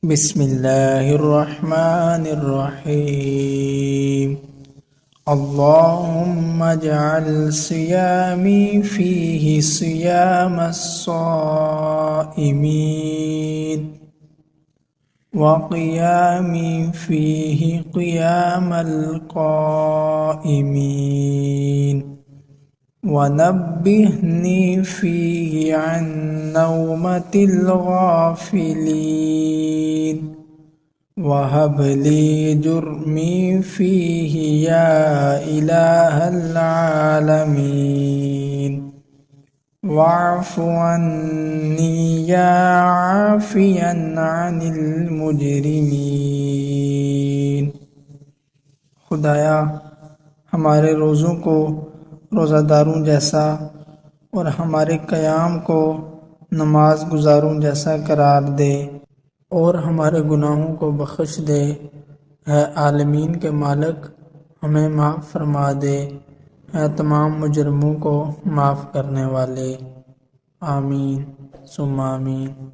बिस्मिल्लाहिर्रहमानिर्रहीम। अल्लाहुम्मा जअल सियामी फीही सियामस्साइमीन व क़ियामी फीही क़ियामल क़ाइमीन व नब्बिहनी फीही अन नौमतिल गाफ़िलीन वहब ली जुर्मी फीही या इलाहल आलमीन वाफ़ु अन्नी या आफ़ियन अनिल मुजरिमीन। खुदाया हमारे रोज़ों को रोज़ादारों जैसा और हमारे क़याम को नमाज गुजारों जैसा करार दे और हमारे गुनाहों को बख्श दे। है आलमीन के मालिक, हमें माफ़ फरमा दे। है तमाम मुजरमों को माफ़ करने वाले। आमीन सुम्मा आमीन।